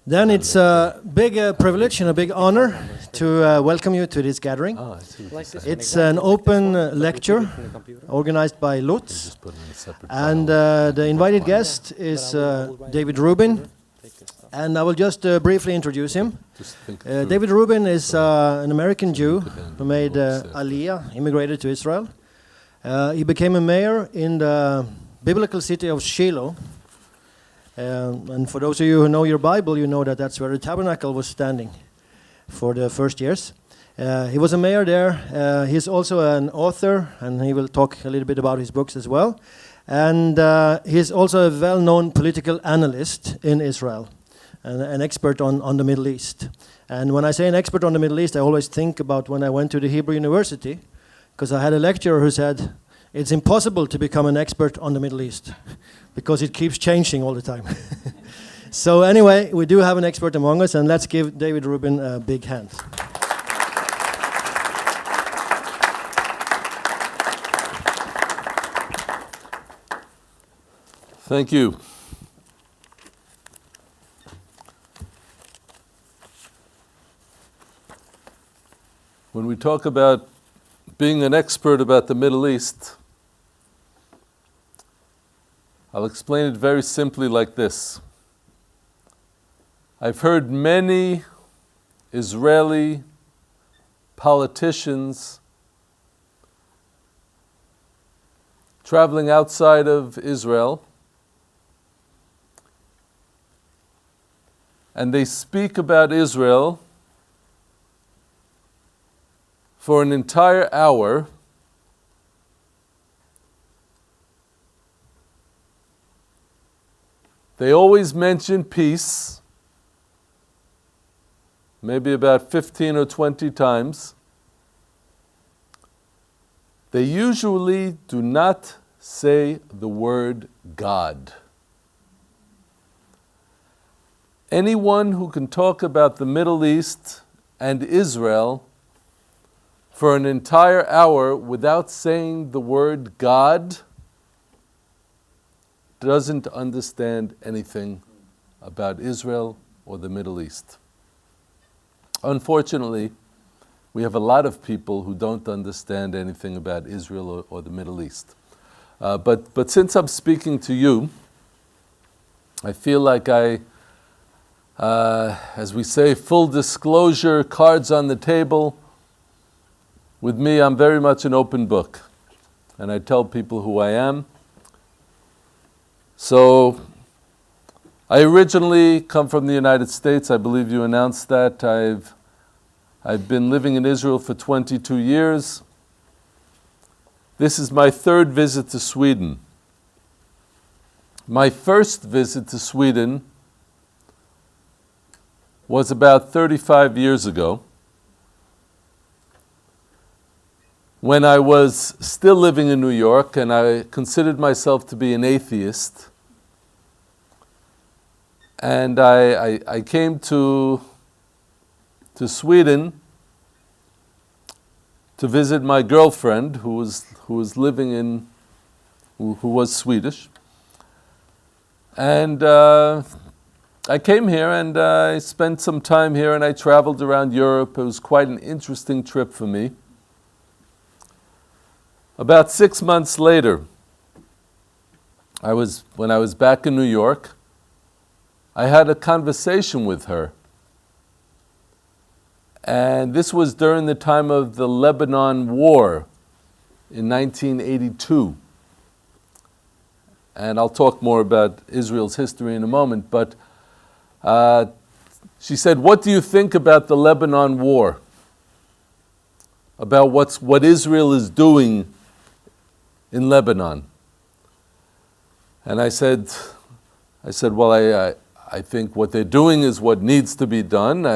Then it's a big privilege and a big honor to welcome you to this gathering. It's an open lecture organized by Livets, and the invited guest is David Rubin, and I will just briefly introduce him. David Rubin is an American Jew who made Aliyah, immigrated to Israel. He became a mayor in the biblical city of Shiloh. And for those of you who know your Bible, you know that that's where the tabernacle was standing for the first years. He was a mayor there. He's also an author, and he will talk a little bit about his books as well. And he's also a well-known political analyst in Israel, and an expert on the Middle East. And when I say an expert on the Middle East, I always think about when I went to the Hebrew University, because I had a lecturer who said, it's impossible to become an expert on the Middle East because it keeps changing all the time. So anyway, we do have an expert among us, and let's give David Rubin a big hand. Thank you. When we talk about being an expert about the Middle East, I'll explain it very simply like this. I've heard many Israeli politicians traveling outside of Israel, and they speak about Israel for an entire hour, they always mention peace, maybe about 15 or 20 times. They usually do not say the word God. Anyone who can talk about the Middle East and Israel for an entire hour without saying the word God doesn't understand anything about Israel or the Middle East. Unfortunately, we have a lot of people who don't understand anything about Israel or the Middle East. But since I'm speaking to you, I feel like as we say, full disclosure, cards on the table. With me, I'm very much an open book, and I tell people who I am. So, I originally come from the United States. I believe you announced that. I've been living in Israel for 22 years. This is my third visit to Sweden. My first visit to Sweden was about 35 years ago, when I was still living in New York, and I considered myself to be an atheist. And I came to Sweden to visit my girlfriend, who was living in, who was Swedish. And I came here and I spent some time here, and I traveled around Europe. It was quite an interesting trip for me. About 6 months later, when I was back in New York, I had a conversation with her. And this was during the time of the Lebanon War in 1982. And I'll talk more about Israel's history in a moment, but she said, "What do you think about the Lebanon War? About what Israel is doing in Lebanon?" And I said, well, I think what they're doing is what needs to be done.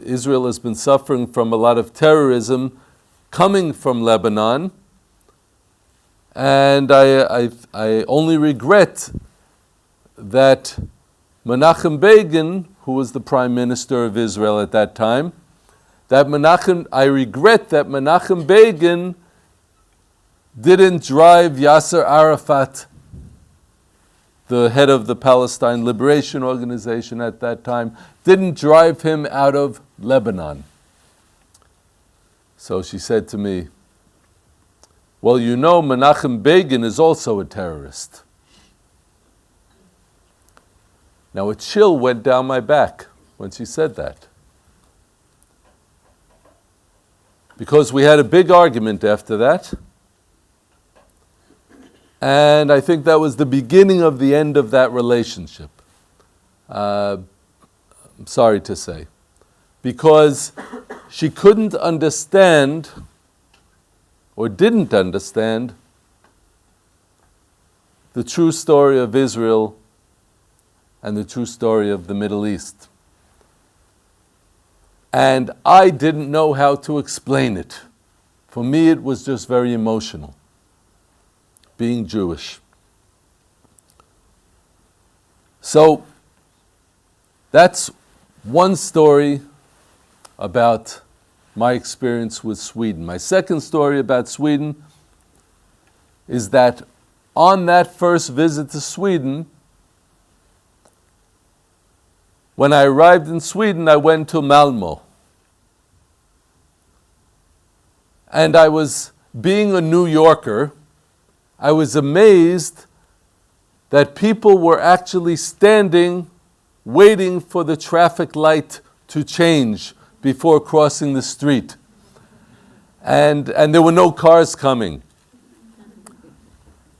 Israel has been suffering from a lot of terrorism coming from Lebanon, and I only regret that Menachem Begin, who was the prime minister of Israel at that time, I regret that Menachem Begin didn't drive Yasser Arafat the head of the Palestine Liberation Organization at that time, didn't drive him out of Lebanon. So she said to me, well, you know, Menachem Begin is also a terrorist. Now a chill went down my back when she said that. Because we had a big argument after that. And I think that was the beginning of the end of that relationship. I'm sorry to say. Because she couldn't understand, or didn't understand, the true story of Israel and the true story of the Middle East. And I didn't know how to explain it. For me, it was just very emotional, being Jewish. So, that's one story about my experience with Sweden. My second story about Sweden is that on that first visit to Sweden, when I arrived in Sweden, I went to Malmö. And I was, being a New Yorker, I was amazed that people were actually standing, waiting for the traffic light to change before crossing the street. And there were no cars coming.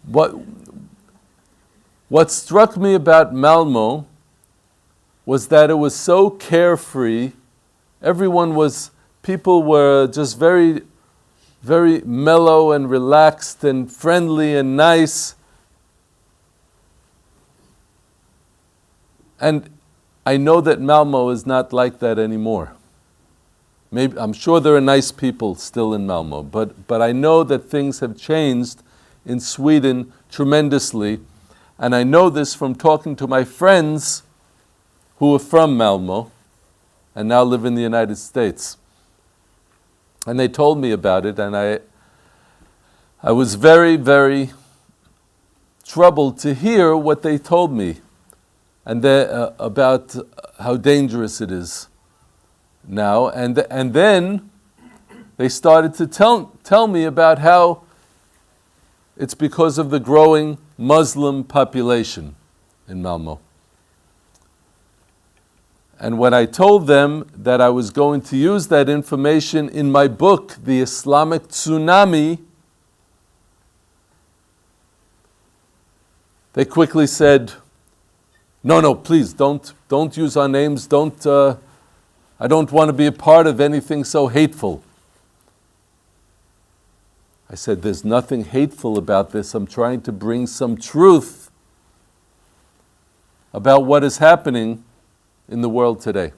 What struck me about Malmö was that it was so carefree. People were just very, very mellow and relaxed and friendly and nice. And I know that Malmö is not like that anymore. Maybe, I'm sure there are nice people still in Malmö, but I know that things have changed in Sweden tremendously. And I know this from talking to my friends who are from Malmö and now live in the United States. And they told me about it, and I was very, very troubled to hear what they told me and about how dangerous it is now. And then they started to tell me about how it's because of the growing Muslim population in Malmö. And when I told them that I was going to use that information in my book, The Islamic Tsunami, they quickly said, no, please, don't use our names, I don't want to be a part of anything so hateful. I said, there's nothing hateful about this. I'm trying to bring some truth about what is happening in the world today.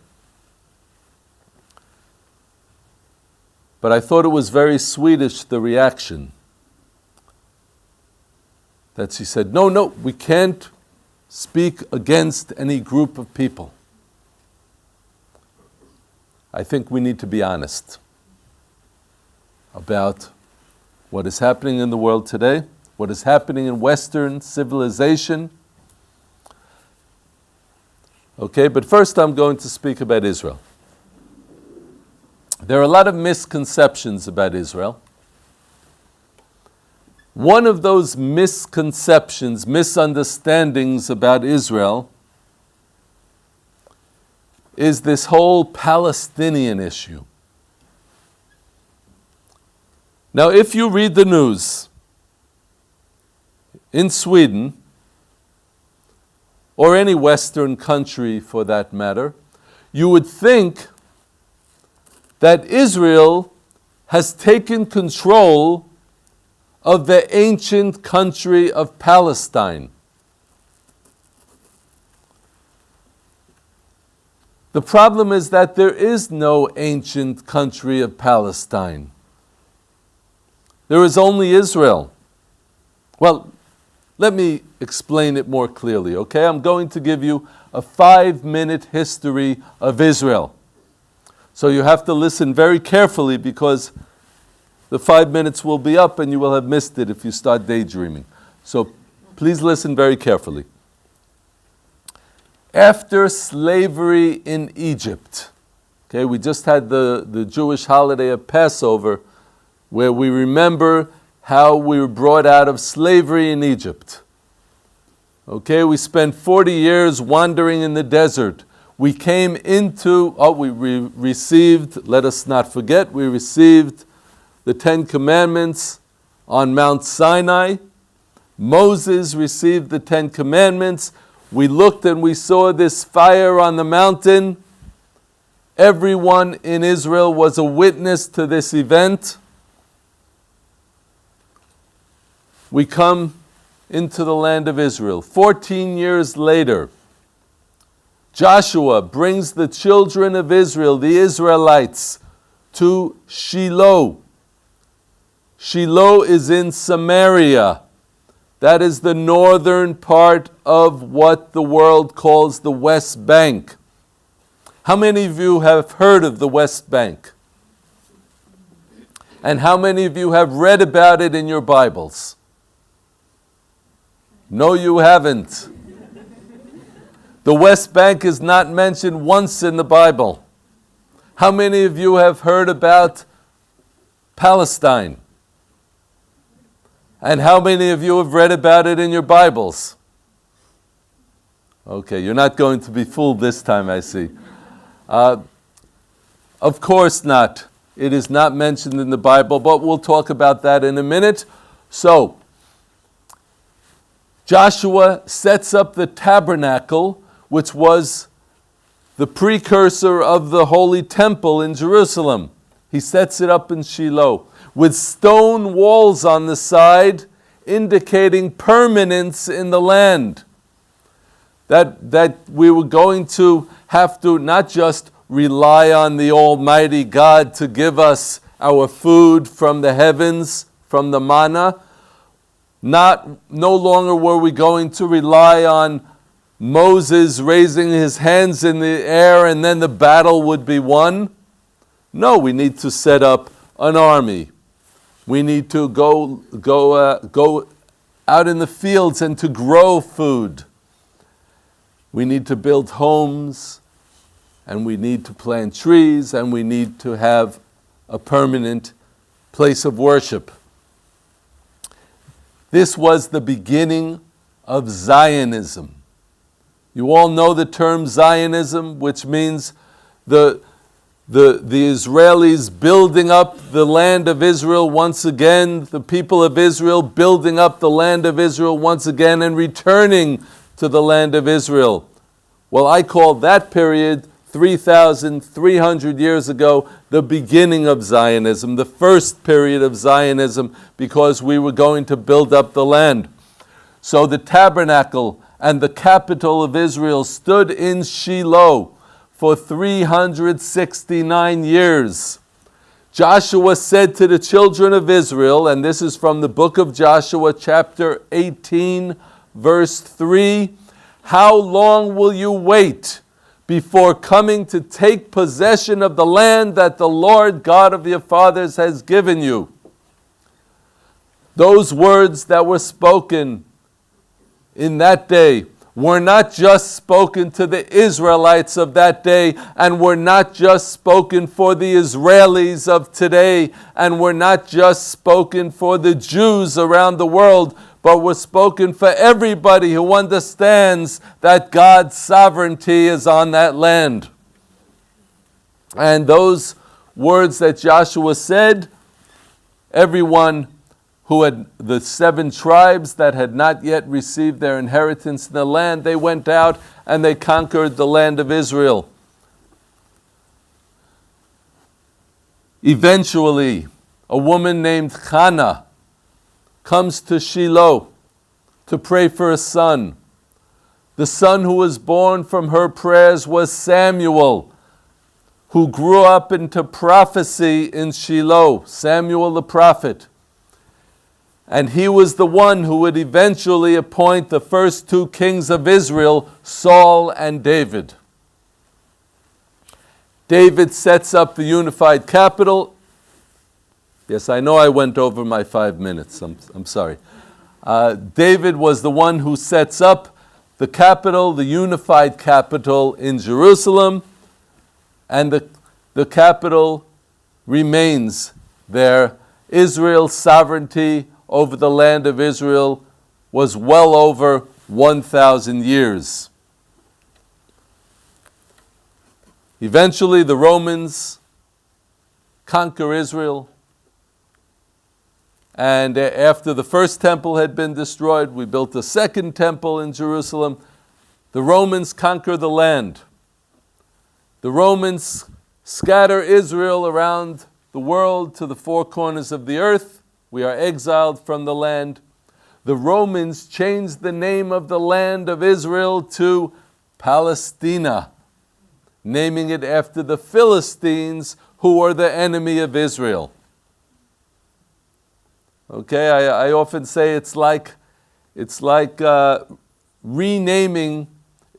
But I thought it was very Swedish, the reaction. That she said, no, we can't speak against any group of people. I think we need to be honest about what is happening in the world today, what is happening in Western civilization. Okay, but first I'm going to speak about Israel. There are a lot of misconceptions about Israel. One of those misconceptions, misunderstandings about Israel is this whole Palestinian issue. Now, if you read the news in Sweden, or any Western country for that matter, you would think that Israel has taken control of the ancient country of Palestine. The problem is that there is no ancient country of Palestine. There is only Israel. Well, let me explain it more clearly, okay? I'm going to give you a 5-minute history of Israel. So you have to listen very carefully because the 5 minutes will be up and you will have missed it if you start daydreaming. So please listen very carefully. after slavery in Egypt. Okay, we just had the Jewish holiday of Passover, where we remember how we were brought out of slavery in Egypt. Okay, we spent 40 years wandering in the desert. We came into, we received, let us not forget, we received the 10 Commandments on Mount Sinai. Moses received the 10 Commandments. We looked and we saw this fire on the mountain. Everyone in Israel was a witness to this event. We come into the land of Israel. 14 years later, Joshua brings the children of Israel, the Israelites, to Shiloh. Shiloh is in Samaria. That is the northern part of what the world calls the West Bank. How many of you have heard of the West Bank? And how many of you have read about it in your Bibles? No, you haven't. The West Bank is not mentioned once in the Bible. How many of you have heard about Palestine? And how many of you have read about it in your Bibles? Okay, you're not going to be fooled this time, I see. Of course not. It is not mentioned in the Bible, but we'll talk about that in a minute. So, Joshua sets up the tabernacle, which was the precursor of the Holy Temple in Jerusalem. He sets it up in Shiloh with stone walls on the side, indicating permanence in the land. That we were going to have to not just rely on the Almighty God to give us our food from the heavens, from the manna. No longer were we going to rely on Moses raising his hands in the air and then the battle would be won. No, we need to set up an army. We need to go out in the fields and to grow food. We need to build homes, and we need to plant trees, and we need to have a permanent place of worship. This was the beginning of Zionism. You all know the term Zionism, which means the Israelis building up the land of Israel once again, the people of Israel building up the land of Israel once again and returning to the land of Israel. Well, I call that period 3,300 years ago the beginning of Zionism, the first period of Zionism, because we were going to build up the land. So the tabernacle and the capital of Israel stood in Shiloh for 369 years. Joshua said to the children of Israel, and this is from the book of Joshua, chapter 18, verse 3, "How long will you wait before coming to take possession of the land that the Lord God of your fathers has given you?" Those words that were spoken in that day were not just spoken to the Israelites of that day, and were not just spoken for the Israelis of today, and were not just spoken for the Jews around the world, but were spoken for everybody who understands that God's sovereignty is on that land. And those words that Joshua said, everyone who had the 7 tribes that had not yet received their inheritance in the land, they went out and they conquered the land of Israel. Eventually, a woman named Hannah comes to Shiloh to pray for a son. The son who was born from her prayers was Samuel, who grew up into prophecy in Shiloh, Samuel the prophet. And he was the one who would eventually appoint the first 2 kings of Israel, Saul and David. David sets up the unified capital. Yes, I know I went over my 5 minutes. I'm sorry. David was the one who sets up the capital, the unified capital in Jerusalem, and the capital remains there. Israel's sovereignty over the land of Israel was well over 1,000 years. Eventually, the Romans conquer Israel, and after the first temple had been destroyed, we built a second temple in Jerusalem. The Romans conquer the land. The Romans scatter Israel around the world to the four corners of the earth. We are exiled from the land. The Romans changed the name of the land of Israel to Palestina, naming it after the Philistines, who are the enemy of Israel. Okay, I often say it's like renaming.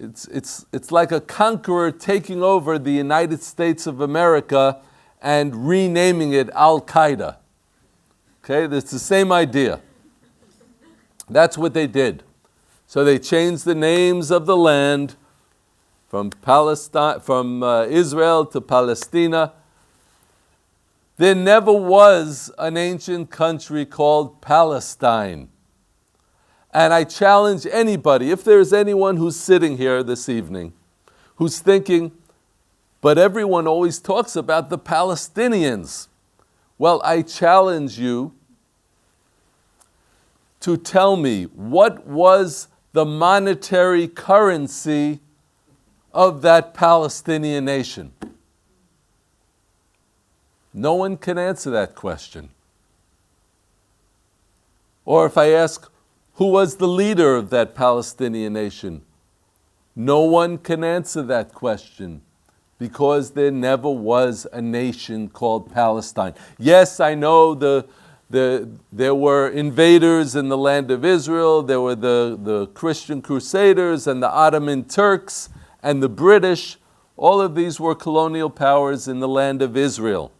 It's like a conqueror taking over the United States of America and renaming it Al-Qaeda. Okay, it's the same idea. That's what they did. So they changed the names of the land from Israel to Palestina. There never was an ancient country called Palestine. And I challenge anybody, if there's anyone who's sitting here this evening, who's thinking, but everyone always talks about the Palestinians. Well, I challenge you to tell me, what was the monetary currency of that Palestinian nation? No one can answer that question. Or if I ask, who was the leader of that Palestinian nation? No one can answer that question, because there never was a nation called Palestine. Yes, I know there were invaders in the land of Israel. There were the Christian Crusaders and the Ottoman Turks and the British. All of these were colonial powers in the land of Israel.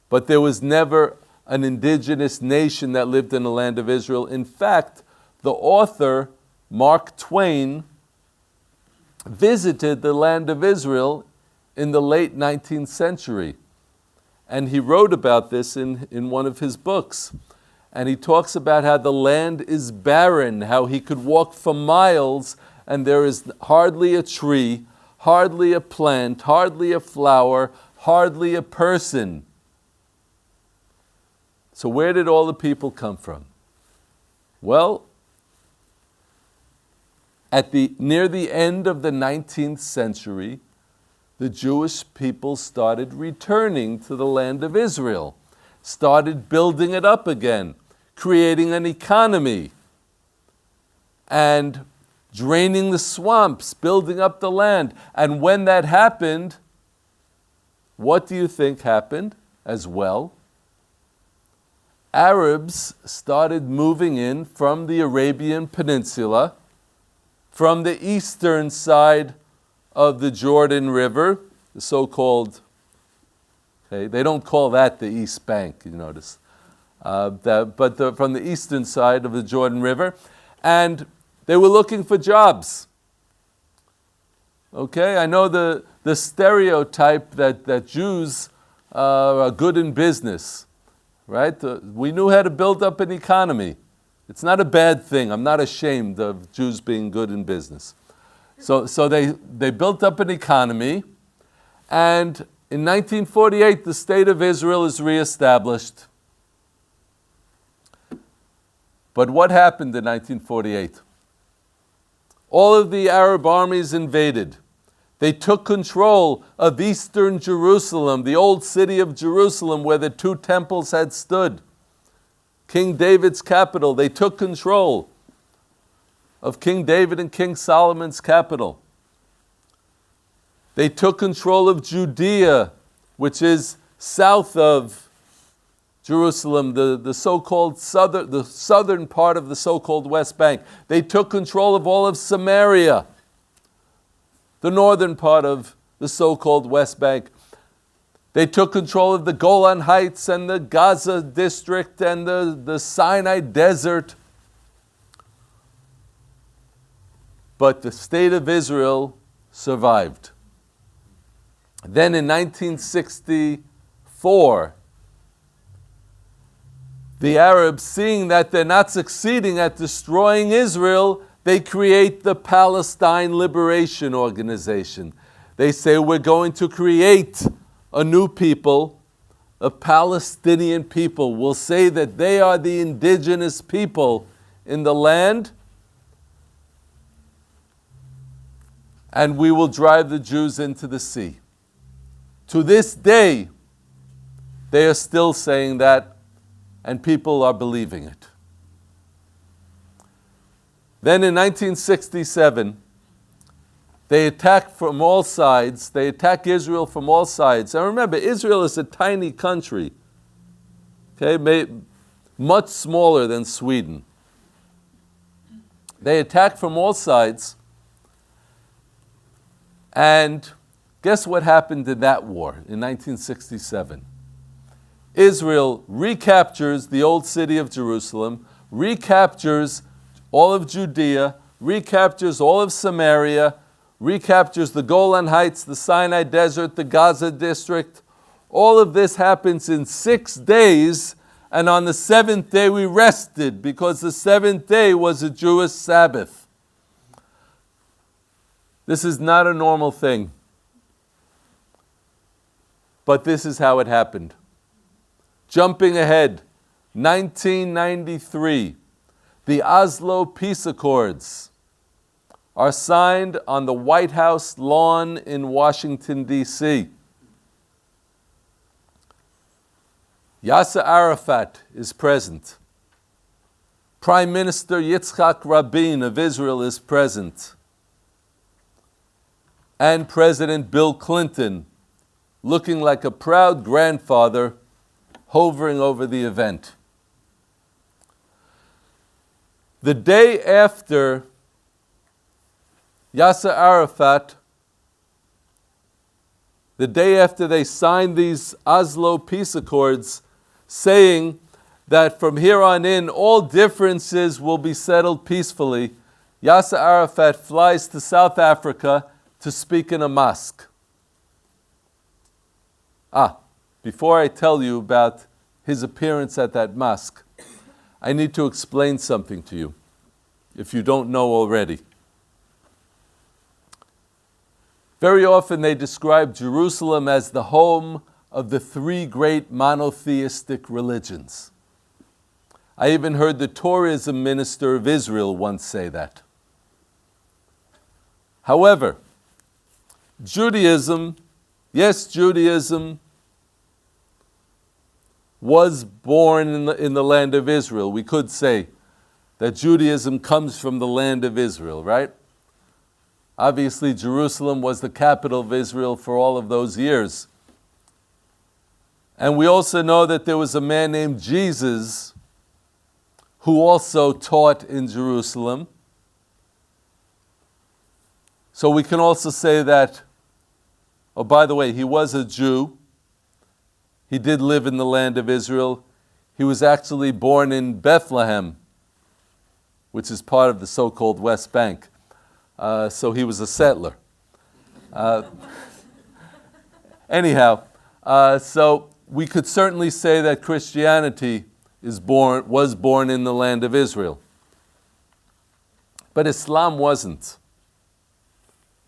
But there was never an indigenous nation that lived in the land of Israel. In fact, the author, Mark Twain, visited the land of Israel in the late 19th century. And he wrote about this in one of his books. And he talks about how the land is barren, how he could walk for miles and there is hardly a tree, hardly a plant, hardly a flower, hardly a person. So where did all the people come from? Well, near the end of the 19th century, the Jewish people started returning to the land of Israel, started building it up again, creating an economy, and draining the swamps, building up the land. And when that happened, what do you think happened as well? Arabs started moving in from the Arabian Peninsula, from the eastern side of the Jordan River, the so-called, they don't call that the East Bank, you notice, from the eastern side of the Jordan River, and they were looking for jobs. Okay, I know the stereotype that Jews are good in business, right? We knew how to build up an economy. It's not a bad thing. I'm not ashamed of Jews being good in business. So they built up an economy, and in 1948, the State of Israel is reestablished. But what happened in 1948? All of the Arab armies invaded. They took control of eastern Jerusalem, the old city of Jerusalem where the two temples had stood. King David's capital. They took control of King David and King Solomon's capital. They took control of Judea, which is south of Jerusalem, the so-called southern part of the so-called West Bank. They took control of all of Samaria, the northern part of the so-called West Bank. They took control of the Golan Heights and the Gaza district and the Sinai desert. but the state of Israel survived. Then in 1964, the Arabs, seeing that they're not succeeding at destroying Israel, they create the Palestine Liberation Organization. They say, we're going to create a new people, a Palestinian people. We'll say that they are the indigenous people in the land, and we will drive the Jews into the sea. To this day, they are still saying that, and people are believing it. Then in 1967, they attack from all sides. They attack Israel from all sides. And remember, Israel is a tiny country, okay, much smaller than Sweden. They attack from all sides. And guess what happened in that war in 1967? Israel recaptures the old city of Jerusalem, recaptures all of Judea, recaptures all of Samaria, recaptures the Golan Heights, the Sinai Desert, the Gaza district. All of this happens in 6 days, and on the 7th day we rested, because the 7th day was a Jewish Sabbath. This is not a normal thing, but this is how it happened. Jumping ahead, 1993, the Oslo Peace Accords are signed on the White House lawn in Washington, D.C. Yasser Arafat is present. Prime Minister Yitzhak Rabin of Israel is present. And President Bill Clinton, looking like a proud grandfather, hovering over the event. The day after Yasser Arafat, the day after they signed these Oslo Peace Accords, saying that from here on in all differences will be settled peacefully, Yasser Arafat flies to South Africa to speak in a mosque. Before I tell you about his appearance at that mosque, I need to explain something to you, if you don't know already. Very often they describe Jerusalem as the home of the 3 great monotheistic religions. I even heard the tourism minister of Israel once say that. However, Judaism was born in the land of Israel. We could say that Judaism comes from the land of Israel, right? Obviously, Jerusalem was the capital of Israel for all of those years. And we also know that there was a man named Jesus who also taught in Jerusalem. So we can also say that, oh, by the way, he was a Jew. He did live in the land of Israel. He was actually born in Bethlehem, which is part of the so-called West Bank. So he was a settler. Anyhow, so we could certainly say that Christianity was born in the land of Israel. But Islam wasn't.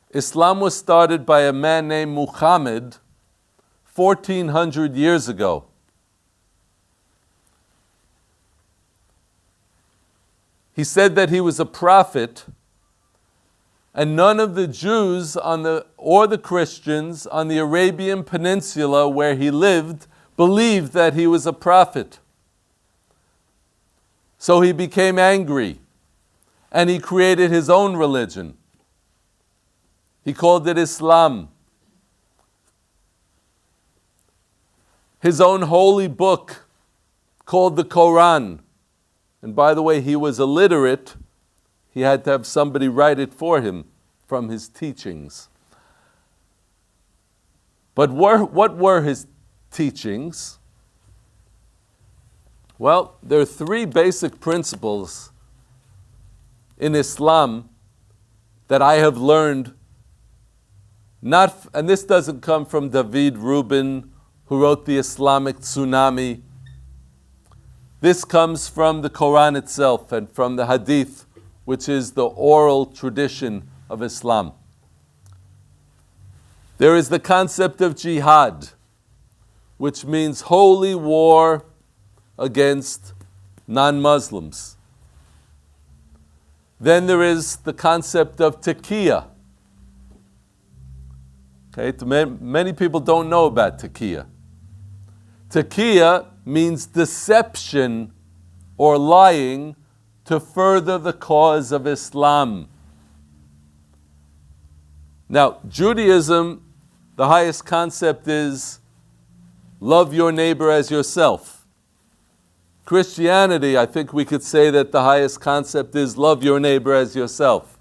Islam was started by a man named Muhammad 1400 years ago. He said that he was a prophet, and none of the Jews or the Christians on the Arabian Peninsula where he lived believed that he was a prophet. So he became angry, and he created his own religion. He called it Islam. His own holy book called the Quran. And by the way, he was illiterate. He had to have somebody write it for him from his teachings. But what were his teachings? Well, there are 3 basic principles in Islam that I have learned, and this doesn't come from David Rubin, who wrote the Islamic Tsunami. This comes from the Quran itself and from the Hadith, which is the oral tradition of Islam. There is the concept of jihad, which means holy war against non-Muslims. Then there is the concept of taqiyya. Okay, many people don't know about taqiyya. Taqiyya means deception or lying to further the cause of Islam. Now, Judaism, the highest concept is love your neighbor as yourself. Christianity, I think we could say that the highest concept is love your neighbor as yourself.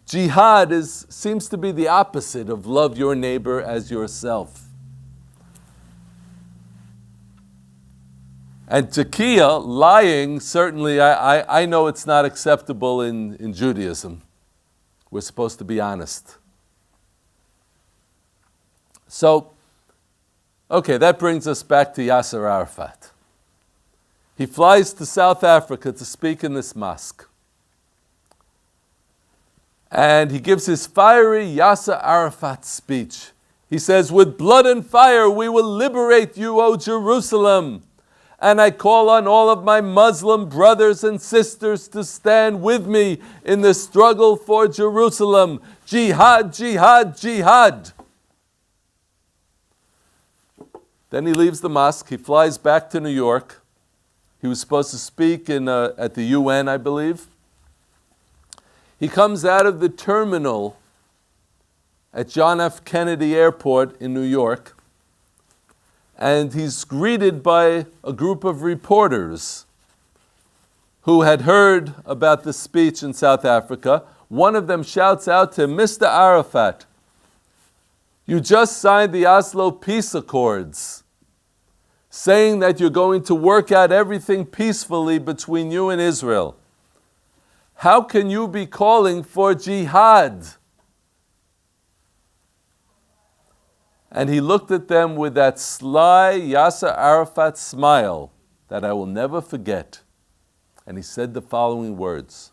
Jihad seems to be the opposite of love your neighbor as yourself. And taqiyya, lying, certainly I know it's not acceptable in Judaism. We're supposed to be honest. So, okay, that brings us back to Yasser Arafat. He flies to South Africa to speak in this mosque. And he gives his fiery Yasser Arafat speech. He says, "With blood and fire we will liberate you, O Jerusalem. And I call on all of my Muslim brothers and sisters to stand with me in the struggle for Jerusalem. Jihad, jihad, jihad." Then he leaves the mosque. He flies back to New York. He was supposed to speak at the UN, I believe. He comes out of the terminal at John F. Kennedy Airport in New York, and he's greeted by a group of reporters who had heard about the speech in South Africa. One of them shouts out to him, "Mr. Arafat, you just signed the Oslo Peace Accords, saying that you're going to work out everything peacefully between you and Israel. How can you be calling for jihad?" And he looked at them with that sly Yasser Arafat smile that I will never forget. And he said the following words: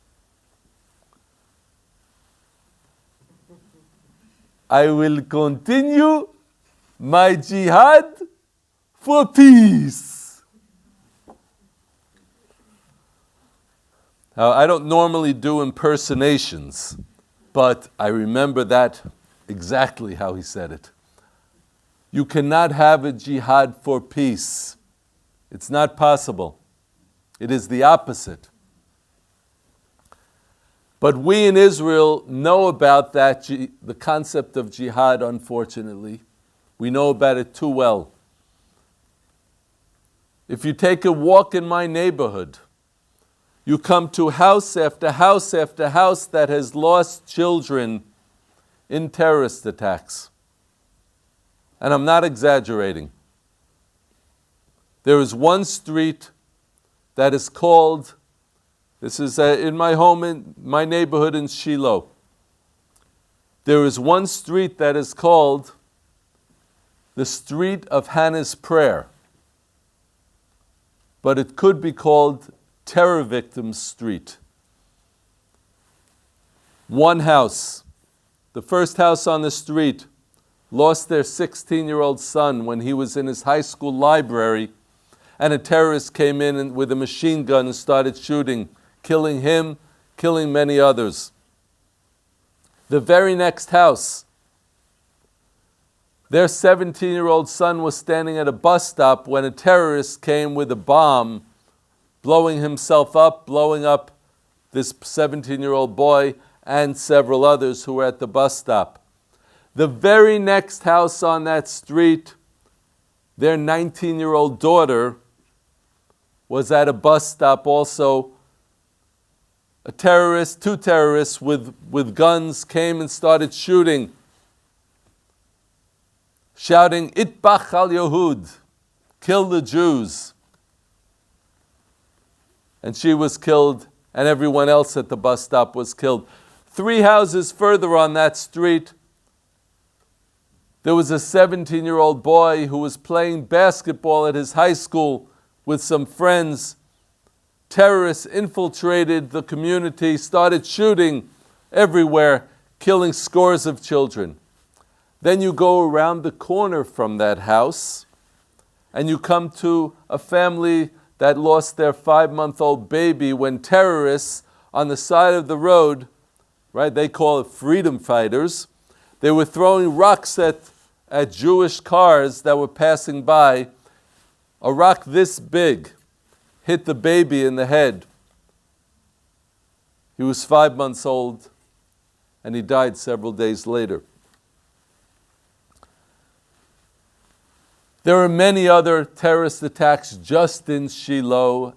"I will continue my jihad for peace." Now, I don't normally do impersonations, but I remember that exactly how he said it. You cannot have a jihad for peace. It's not possible. It is the opposite. But we in Israel know about that, the concept of jihad, unfortunately. We know about it too well. If you take a walk in my neighborhood, you come to house after house after house that has lost children in terrorist attacks. And I'm not exaggerating. There is one street that is called, this is in my home, in my neighborhood in Shiloh. There is one street that is called the Street of Hannah's Prayer. But it could be called Terror Victims Street. One house, the first house on the street, lost their 16-year-old son when he was in his high school library, and a terrorist came in with a machine gun and started shooting, killing him, killing many others. The very next house, their 17-year-old son was standing at a bus stop when a terrorist came with a bomb, blowing himself up, blowing up this 17-year-old boy and several others who were at the bus stop. The very next house on that street, their 19-year-old daughter was at a bus stop also. Two terrorists with guns came and started shooting, shouting, "Itbach al Yehud," kill the Jews. And she was killed, and everyone else at the bus stop was killed. 3 houses further on that street, there was a 17-year-old boy who was playing basketball at his high school with some friends. Terrorists infiltrated the community, started shooting everywhere, killing scores of children. Then you go around the corner from that house and you come to a family that lost their 5-month-old baby when terrorists on the side of the road, right, they call it freedom fighters, they were throwing rocks at Jewish cars that were passing by. A rock this big hit the baby in the head. He was 5 months old and he died several days later. There are many other terrorist attacks just in Shiloh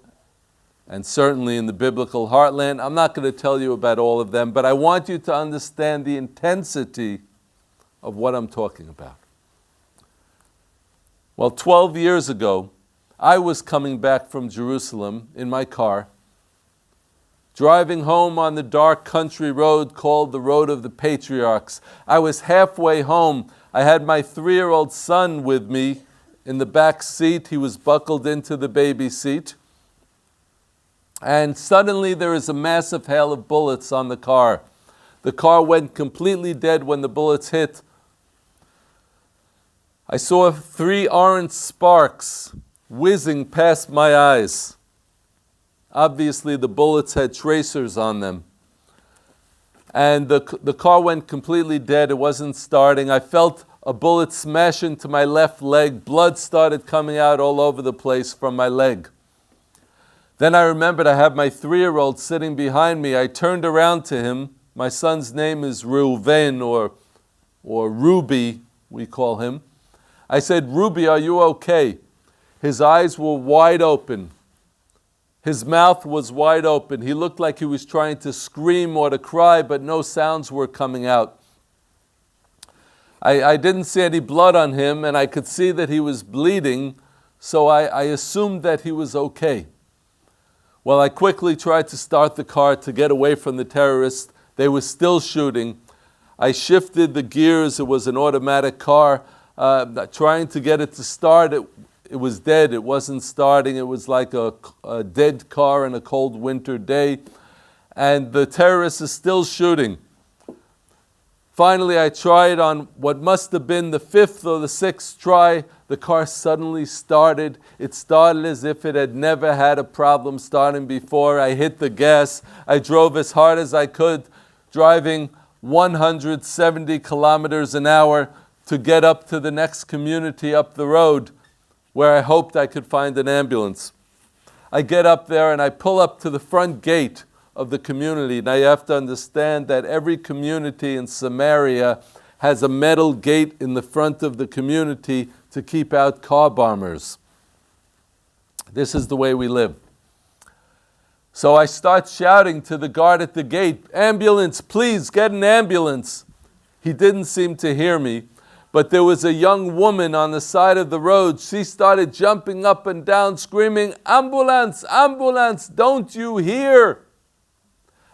and certainly in the biblical heartland. I'm not going to tell you about all of them, but I want you to understand the intensity of what I'm talking about. Well, 12 years ago, I was coming back from Jerusalem in my car, driving home on the dark country road called the Road of the Patriarchs. I was halfway home. I had my 3-year-old son with me in the back seat. He was buckled into the baby seat. And suddenly there is a massive hail of bullets on the car. The car went completely dead when the bullets hit. I saw 3 orange sparks whizzing past my eyes. Obviously the bullets had tracers on them. And the car went completely dead. It wasn't starting. I felt a bullet smash into my left leg. Blood started coming out all over the place from my leg. Then I remembered I had my 3-year-old sitting behind me. I turned around to him. My son's name is Rubin or Ruby, we call him. I said, "Ruby, are you okay?" His eyes were wide open. His mouth was wide open. He looked like he was trying to scream or to cry, but no sounds were coming out. I didn't see any blood on him, and I could see that he was bleeding, so I assumed that he was okay. Well, I quickly tried to start the car to get away from the terrorists. They were still shooting. I shifted the gears. It was an automatic car. Trying to get it to start, it was dead. It wasn't starting. It was like a dead car in a cold winter day. And the terrorists are still shooting. Finally, I tried on what must have been the 5th or the 6th try. The car suddenly started. It started as if it had never had a problem starting before. I hit the gas. I drove as hard as I could, driving 170 kilometers an hour to get up to the next community up the road where I hoped I could find an ambulance. I get up there and I pull up to the front gate of the community. Now you have to understand that every community in Samaria has a metal gate in the front of the community to keep out car bombers. This is the way we live. So I start shouting to the guard at the gate, "Ambulance, please get an ambulance." He didn't seem to hear me. But there was a young woman on the side of the road. She started jumping up and down, screaming, "Ambulance, ambulance, don't you hear?"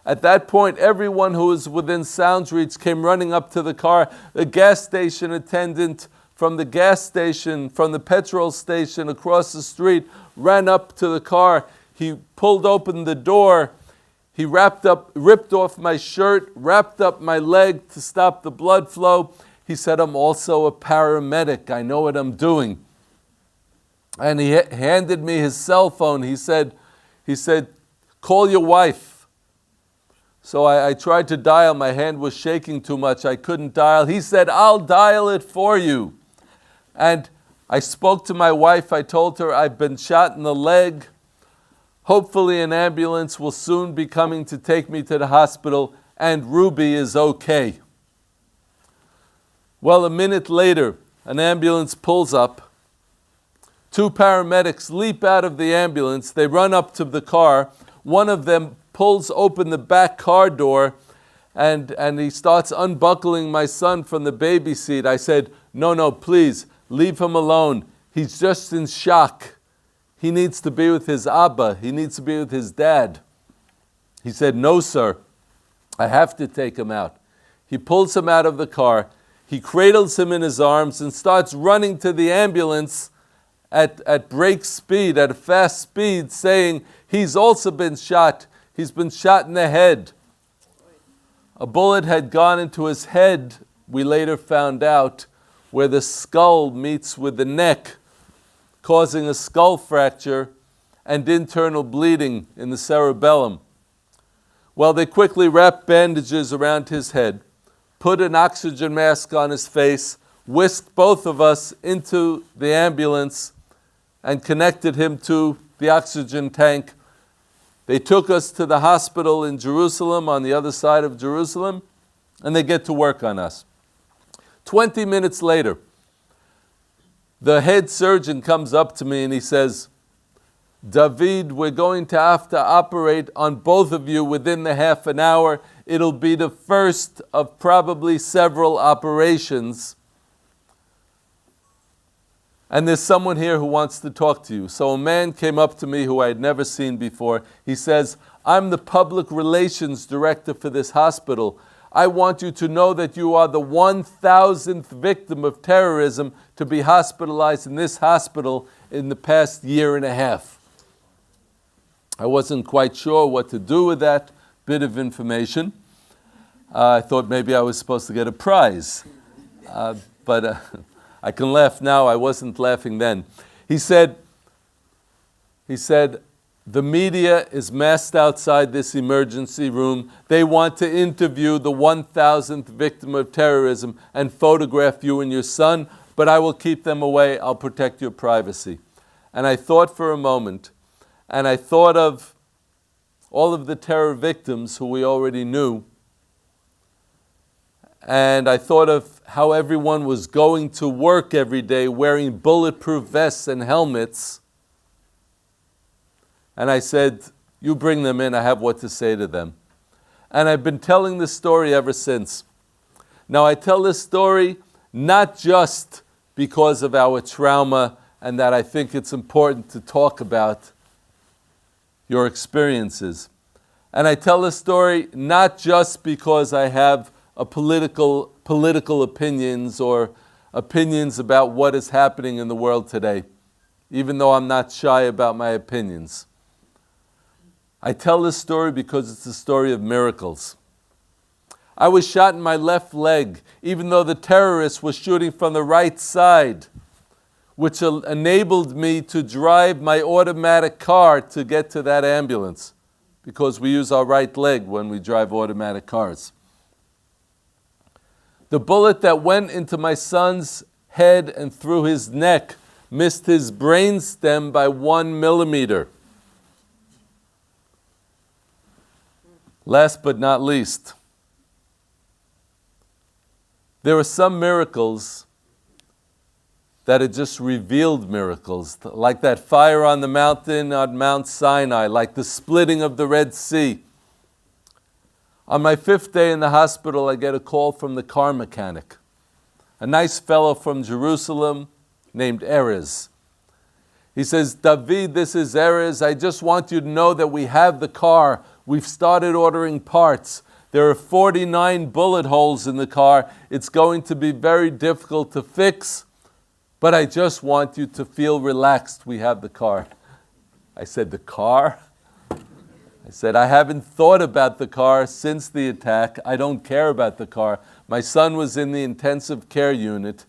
At that point, everyone who was within sound reach came running up to the car. The gas station attendant from the gas station, from the petrol station across the street, ran up to the car. He pulled open the door. He ripped off my shirt, wrapped up my leg to stop the blood flow. He said, "I'm also a paramedic. I know what I'm doing." And he handed me his cell phone. He said, "Call your wife." So I tried to dial. My hand was shaking too much. I couldn't dial. He said, "I'll dial it for you." And I spoke to my wife. I told her I've been shot in the leg. Hopefully an ambulance will soon be coming to take me to the hospital, and Ruby is okay. Well, a minute later, an ambulance pulls up. 2 paramedics leap out of the ambulance. They run up to the car. One of them pulls open the back car door, and he starts unbuckling my son from the baby seat. I said, no, please, leave him alone. He's just in shock. He needs to be with his Abba. He needs to be with his dad." He said, "No, sir, I have to take him out. He pulls him out of the car. He cradles him in his arms and starts running to the ambulance at break speed, at a fast speed, saying he's also been shot. He's been shot in the head. A bullet had gone into his head, we later found out, where the skull meets with the neck, causing a skull fracture and internal bleeding in the cerebellum. Well, they quickly wrapped bandages around his head, put an oxygen mask on his face, whisked both of us into the ambulance, and connected him to the oxygen tank. They took us to the hospital in Jerusalem, on the other side of Jerusalem, and they get to work on us. 20 minutes later, the head surgeon comes up to me and he says, David, we're going to have to operate on both of you within the half an hour. It'll be the first of probably several operations. And there's someone here who wants to talk to you. So a man came up to me who I had never seen before. He says, I'm the public relations director for this hospital. I want you to know that you are the 1,000th victim of terrorism to be hospitalized in this hospital in the past year and a half. I wasn't quite sure what to do with that bit of information. I thought maybe I was supposed to get a prize. But I can laugh now, I wasn't laughing then. He said, the media is massed outside this emergency room. They want to interview the 1,000th victim of terrorism and photograph you and your son, but I will keep them away. I'll protect your privacy. And I thought for a moment, and I thought of all of the terror victims who we already knew, and I thought of how everyone was going to work every day wearing bulletproof vests and helmets. And I said, you bring them in, I have what to say to them. And I've been telling this story ever since. Now I tell this story not just because of our trauma and that I think it's important to talk about your experiences. And I tell this story not just because I have political opinions or opinions about what is happening in the world today, even though I'm not shy about my opinions. I tell this story because it's a story of miracles. I was shot in my left leg, even though the terrorist was shooting from the right side, which enabled me to drive my automatic car to get to that ambulance, because we use our right leg when we drive automatic cars. The bullet that went into my son's head and through his neck missed his brainstem by 1 millimeter. Last but not least, there are some miracles that are just revealed miracles, like that fire on the mountain on Mount Sinai, like the splitting of the Red Sea. On my 5th day in the hospital, I get a call from the car mechanic, a nice fellow from Jerusalem named Erez. He says, David, this is Erez. I just want you to know that we have the car. We've started ordering parts. There are 49 bullet holes in the car. It's going to be very difficult to fix, but I just want you to feel relaxed. We have the car. I said, the car? I said, I haven't thought about the car since the attack. I don't care about the car. My son was in the intensive care unit.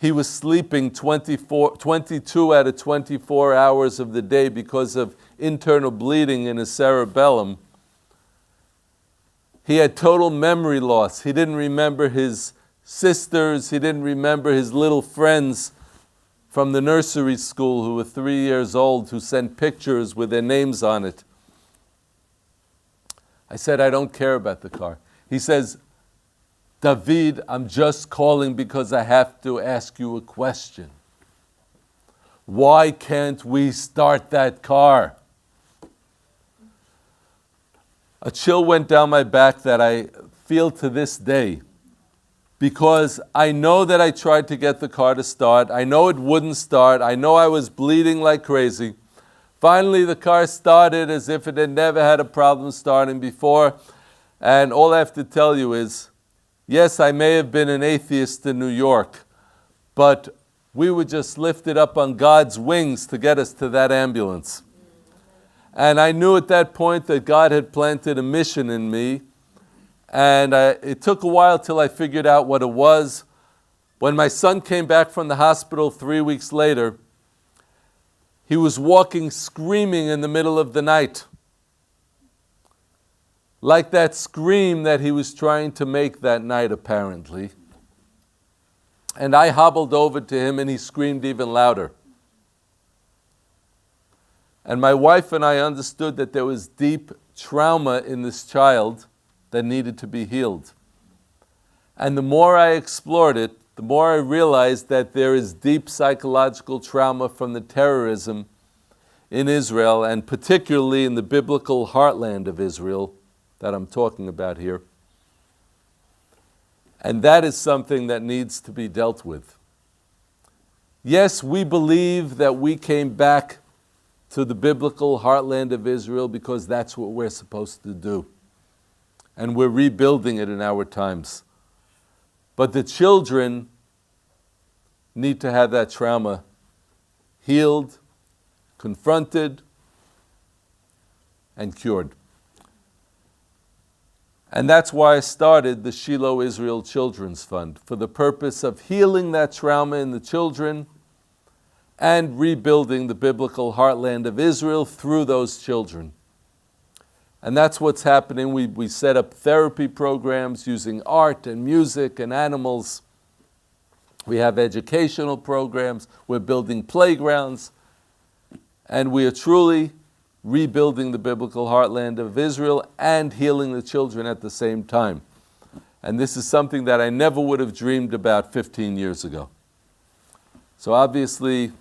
He was sleeping 22 out of 24 hours of the day because of internal bleeding in his cerebellum. He had total memory loss. He didn't remember his sisters. He didn't remember his little friends from the nursery school who were 3 years old, who sent pictures with their names on it. I said, I don't care about the car. He says, David, I'm just calling because I have to ask you a question. Why can't we start that car? A chill went down my back that I feel to this day, because I know that I tried to get the car to start. I know it wouldn't start. I know I was bleeding like crazy. Finally, the car started as if it had never had a problem starting before. And all I have to tell you is, yes, I may have been an atheist in New York, but we were just lifted up on God's wings to get us to that ambulance. And I knew at that point that God had planted a mission in me. And it took a while till I figured out what it was. When my son came back from the hospital 3 weeks later, he was walking screaming in the middle of the night. Like that scream that he was trying to make that night, apparently. And I hobbled over to him and he screamed even louder. And my wife and I understood that there was deep trauma in this child that needed to be healed. And the more I explored it, the more I realized that there is deep psychological trauma from the terrorism in Israel, and particularly in the biblical heartland of Israel that I'm talking about here. And that is something that needs to be dealt with. Yes, we believe that we came back to the biblical heartland of Israel because that's what we're supposed to do. And we're rebuilding it in our times. But the children need to have that trauma healed, confronted, and cured. And that's why I started the Shiloh Israel Children's Fund, for the purpose of healing that trauma in the children and rebuilding the biblical heartland of Israel through those children. And that's what's happening. We set up therapy programs using art and music and animals. We have educational programs. We're building playgrounds. And we are truly rebuilding the biblical heartland of Israel and healing the children at the same time. And this is something that I never would have dreamed about 15 years ago. So obviously,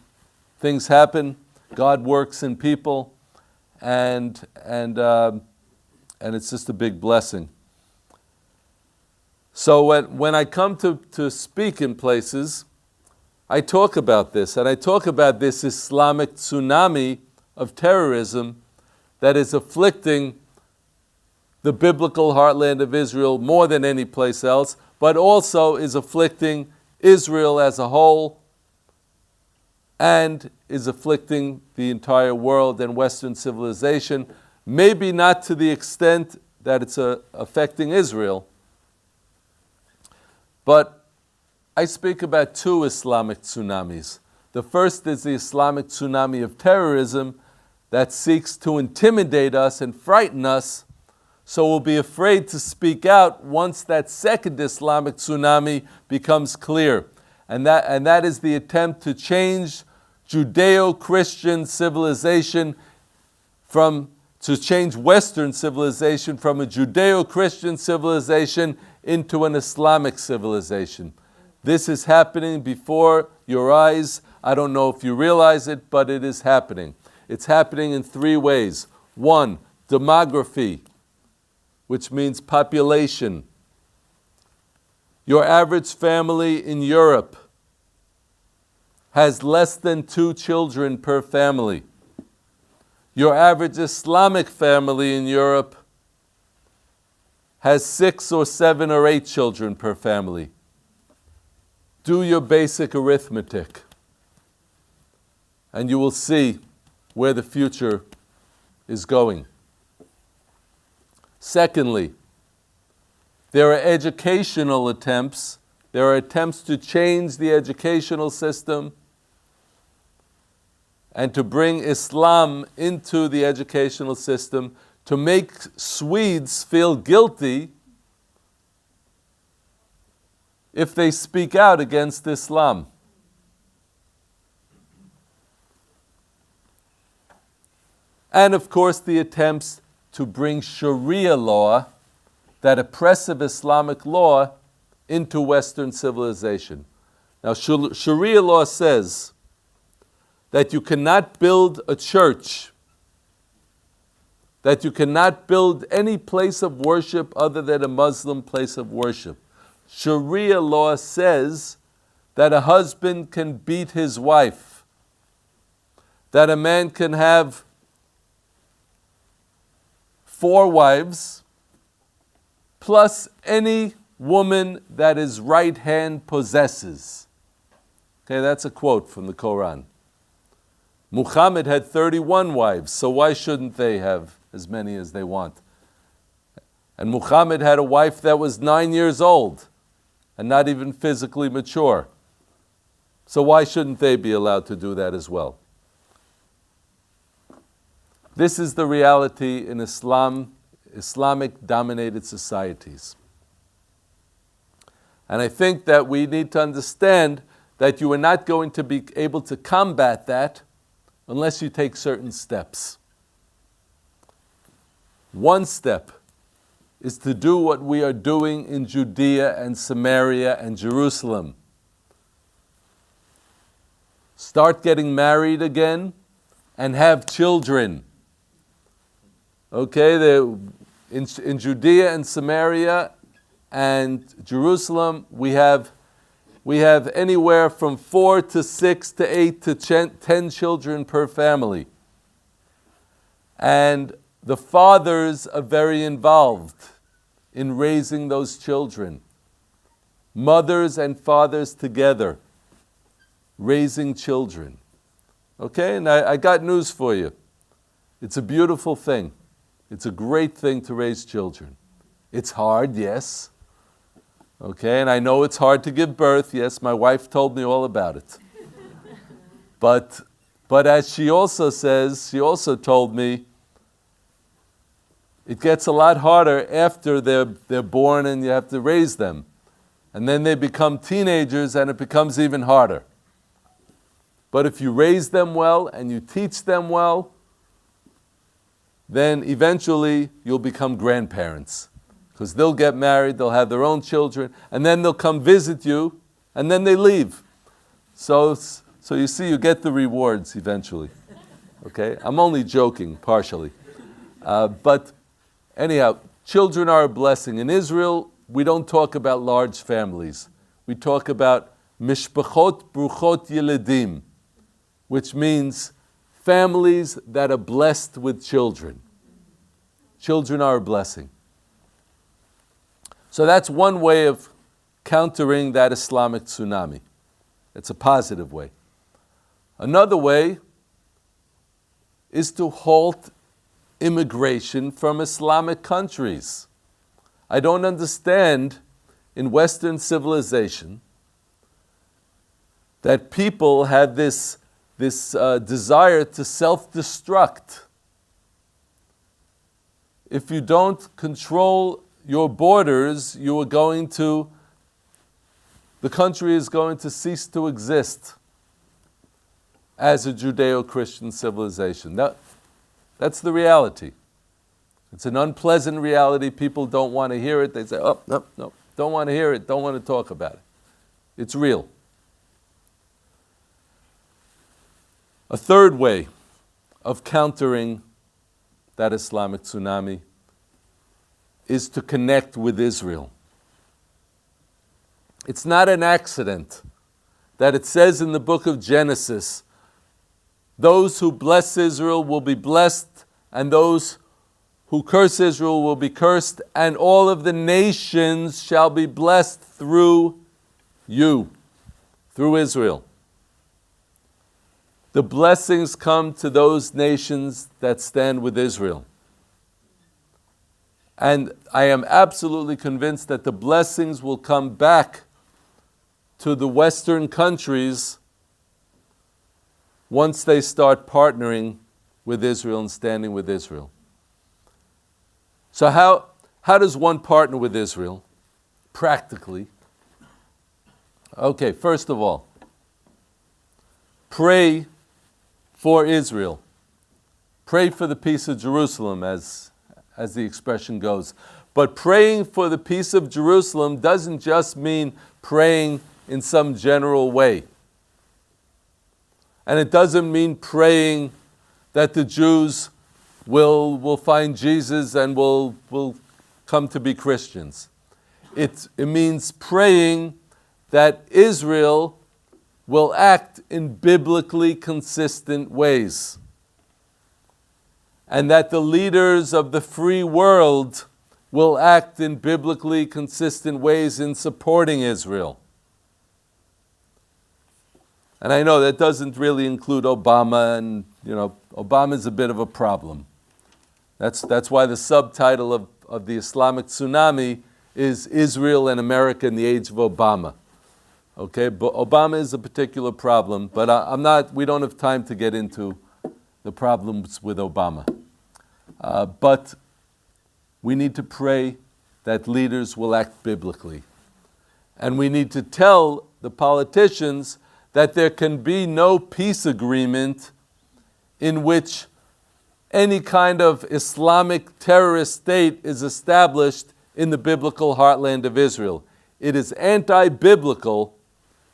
things happen. God works in people, and it's just a big blessing. So when I come to speak in places, I talk about this, and I talk about this Islamic tsunami of terrorism that is afflicting the biblical heartland of Israel more than any place else, but also is afflicting Israel as a whole and is afflicting the entire world and Western civilization, maybe not to the extent that it's affecting Israel. But I speak about two Islamic tsunamis. The first is the Islamic tsunami of terrorism that seeks to intimidate us and frighten us, so we'll be afraid to speak out once that second Islamic tsunami becomes clear. And that is the attempt to change Judeo-Christian civilization to change Western civilization from a Judeo-Christian civilization into an Islamic civilization. This is happening before your eyes. I don't know if you realize it, but it is happening. It's happening in three ways. One, demography, which means population. Your average family in Europe has less than 2 children per family. Your average Islamic family in Europe has 6 or 7 or 8 children per family. Do your basic arithmetic, and you will see where the future is going. Secondly, there are educational attempts. There are attempts to change the educational system and to bring Islam into the educational system to make Swedes feel guilty if they speak out against Islam. And of course, the attempts to bring Sharia law, that oppressive Islamic law, into Western civilization. Now, Sharia law says that you cannot build a church, that you cannot build any place of worship other than a Muslim place of worship. Sharia law says that a husband can beat his wife, that a man can have 4 wives, plus any woman that his right hand possesses. Okay, that's a quote from the Quran. Muhammad had 31 wives, so why shouldn't they have as many as they want? And Muhammad had a wife that was 9 years old and not even physically mature. So why shouldn't they be allowed to do that as well? This is the reality in Islamic dominated societies. And I think that we need to understand that you are not going to be able to combat that unless you take certain steps. One step is to do what we are doing in Judea and Samaria and Jerusalem. Start getting married again and have children. Okay, in Judea and Samaria and Jerusalem, we have anywhere from 4 to 6 to 8 to 10 children per family. And the fathers are very involved in raising those children. Mothers and fathers together, raising children. Okay, and I got news for you. It's a beautiful thing. It's a great thing to raise children. It's hard, yes. Okay, and I know it's hard to give birth. Yes, my wife told me all about it. But as she also says, she also told me, it gets a lot harder after they're born and you have to raise them. And then they become teenagers and it becomes even harder. But if you raise them well and you teach them well, then eventually you'll become grandparents. Because they'll get married, they'll have their own children, and then they'll come visit you, and then they leave. So you see, you get the rewards eventually. Okay? I'm only joking, partially. But anyhow, children are a blessing. In Israel, we don't talk about large families. We talk about mishpachot bruchot yeledim, which means families that are blessed with children. Children are a blessing. So that's one way of countering that Islamic tsunami. It's a positive way. Another way is to halt immigration from Islamic countries. I don't understand in Western civilization that people have this desire to self-destruct. If you don't control your borders, the country is going to cease to exist as a Judeo-Christian civilization. That's the reality. It's an unpleasant reality. People don't want to hear it. They say, oh, no, don't want to hear it, don't want to talk about it. It's real. A third way of countering that Islamic tsunami is to connect with Israel. It's not an accident that it says in the book of Genesis, those who bless Israel will be blessed, and those who curse Israel will be cursed, and all of the nations shall be blessed through you, through Israel. The blessings come to those nations that stand with Israel. And I am absolutely convinced that the blessings will come back to the Western countries once they start partnering with Israel and standing with Israel. So how does one partner with Israel practically? Okay, first of all, pray for Israel. Pray for the peace of Jerusalem, as the expression goes. But praying for the peace of Jerusalem doesn't just mean praying in some general way. And it doesn't mean praying that the Jews will find Jesus and will come to be Christians. It means praying that Israel will act in biblically consistent ways, and that the leaders of the free world will act in biblically consistent ways in supporting Israel. And I know that doesn't really include Obama, and Obama's a bit of a problem. That's why the subtitle of the Islamic tsunami is Israel and America in the Age of Obama. Okay, but Obama is a particular problem, but we don't have time to get into the problems with Obama. But we need to pray that leaders will act biblically. And we need to tell the politicians that there can be no peace agreement in which any kind of Islamic terrorist state is established in the biblical heartland of Israel. It is anti-biblical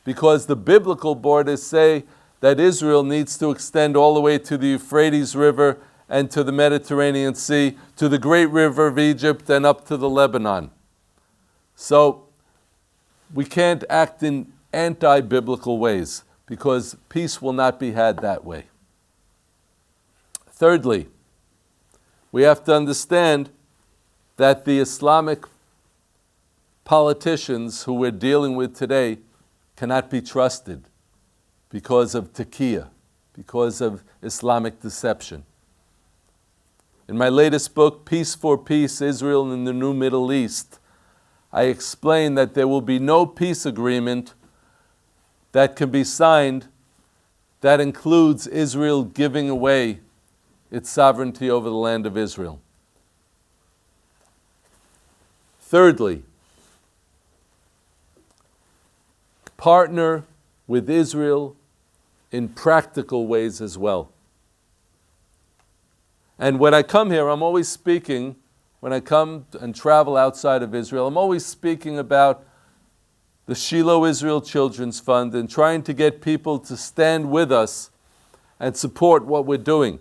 because the biblical borders say that Israel needs to extend all the way to the Euphrates River and to the Mediterranean Sea, to the great river of Egypt and up to the Lebanon. So we can't act in anti-biblical ways because peace will not be had that way. Thirdly, we have to understand that the Islamic politicians who we're dealing with today cannot be trusted because of taqiyya, because of Islamic deception. In my latest book, Peace for Peace, Israel and the New Middle East, I explain that there will be no peace agreement that can be signed that includes Israel giving away its sovereignty over the land of Israel. Thirdly, partner with Israel in practical ways as well. And when I come here, I'm always speaking, when I come and travel outside of Israel, I'm always speaking about the Shiloh Israel Children's Fund and trying to get people to stand with us and support what we're doing.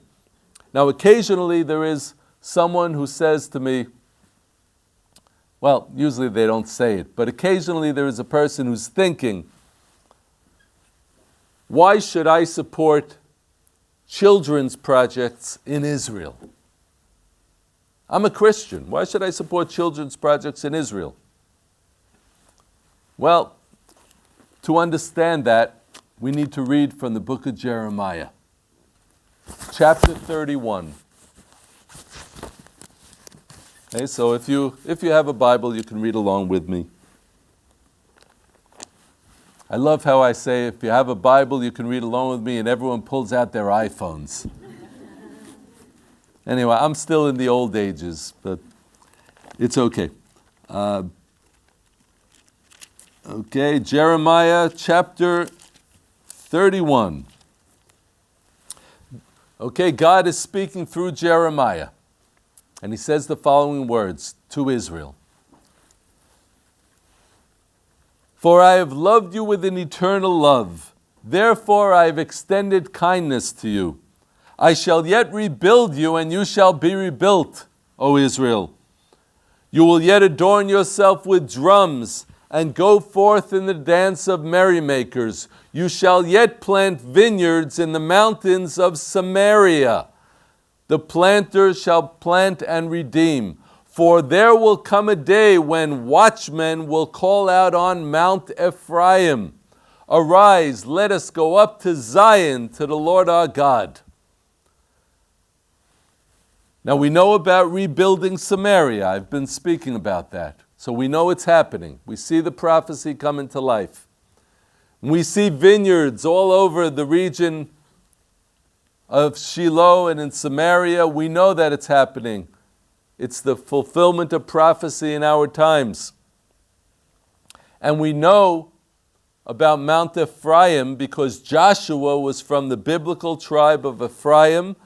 Now, occasionally there is someone who says to me, well, usually they don't say it, but occasionally there is a person who's thinking, why should I support children's projects in Israel? I'm a Christian. Why should I support children's projects in Israel? Well, to understand that, we need to read from the book of Jeremiah, chapter 31. Okay, so if you have a Bible, you can read along with me. I love how I say, if you have a Bible, you can read along with me, and everyone pulls out their iPhones. Anyway, I'm still in the old ages, but it's okay. Okay, Jeremiah chapter 31. Okay, God is speaking through Jeremiah, and he says the following words to Israel. For I have loved you with an eternal love. Therefore I have extended kindness to you. I shall yet rebuild you, and you shall be rebuilt, O Israel. You will yet adorn yourself with drums, and go forth in the dance of merrymakers. You shall yet plant vineyards in the mountains of Samaria. The planter shall plant and redeem. For there will come a day when watchmen will call out on Mount Ephraim, arise, let us go up to Zion, to the Lord our God. Now we know about rebuilding Samaria. I've been speaking about that. So we know it's happening. We see the prophecy come into life. We see vineyards all over the region of Shiloh and in Samaria. We know that it's happening. It's the fulfillment of prophecy in our times. And we know about Mount Ephraim because Joshua was from the biblical tribe of Ephraim,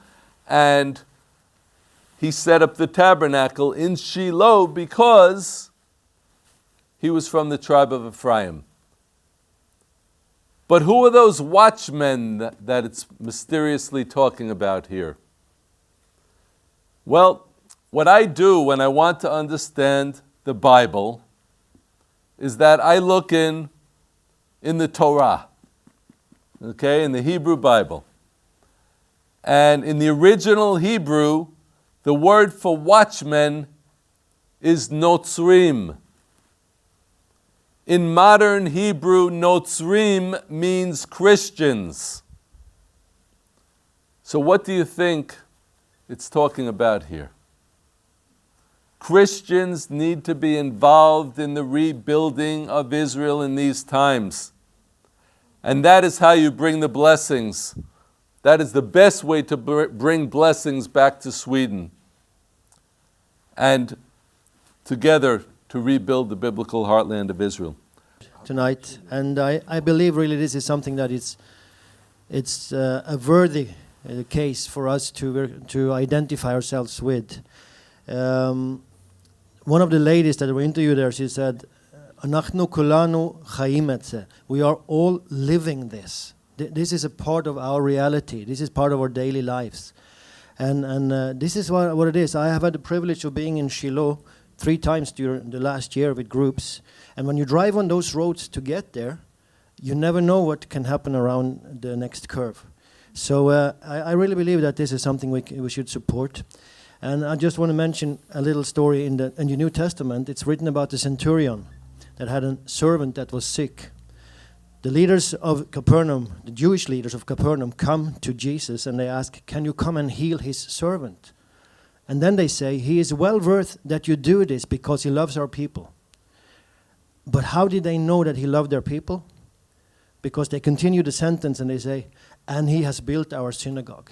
and he set up the tabernacle in Shiloh because he was from the tribe of Ephraim. But who are those watchmen that it's mysteriously talking about here? Well, what I do when I want to understand the Bible is that I look in the Torah, okay, in the Hebrew Bible. And in the original Hebrew, the word for watchman is notzrim. In modern Hebrew, notzrim means Christians. So what do you think it's talking about here? Christians need to be involved in the rebuilding of Israel in these times. And that is how you bring the blessings. That is the best way to bring blessings back to Sweden. And together to rebuild the biblical heartland of Israel. Tonight, and I believe really this is something that it's a worthy case for us to identify ourselves with. One of the ladies that were interviewed there, she said, "Anachnu kulanu chaim et ze." We are all living this. This is a part of our reality. This is part of our daily lives, and this is what it is. I have had the privilege of being in Shiloh 3 times during the last year with groups, and when you drive on those roads to get there, you never know what can happen around the next curve. So I really believe that this is something we should support. And I just want to mention a little story in the New Testament. It's written about the centurion that had a servant that was sick. The leaders of Capernaum, the Jewish leaders of Capernaum, come to Jesus and they ask, "Can you come and heal his servant?" And then they say, "He is well worth that you do this because he loves our people." But how did they know that he loved their people? Because they continue the sentence and they say, "And he has built our synagogue."